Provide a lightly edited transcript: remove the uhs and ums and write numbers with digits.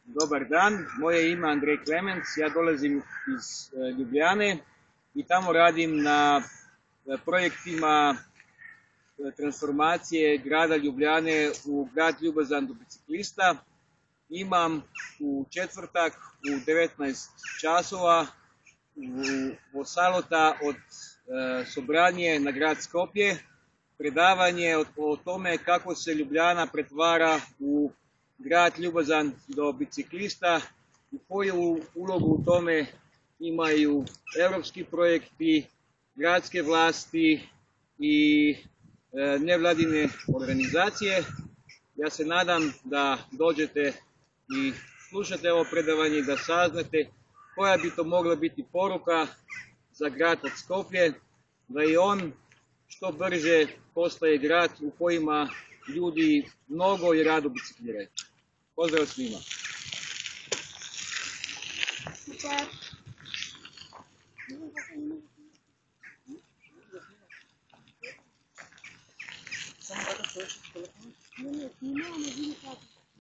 Dobar dan, moje ime je Andrej Klemenc, ja dolazim iz Ljubljane i tamo radim na projektima transformacije grada Ljubljane u grad ljubazan do biciklista. Imam u četvrtak u 19 časova u Salota od Sobranje na grad Skopje predavanje o tome kako se Ljubljana pretvara u grad ljubazan do biciklista i koju ulogu u tome imaju europski projekti, gradske vlasti i nevladine organizacije. Ja se nadam da dođete i slušate ovo predavanje i da saznate koja bi to mogla biti poruka za grad od Skopje, da i on što brže postaje grad u kojima ljudi mnogo i rado bicikliraju. Pozdrav svima!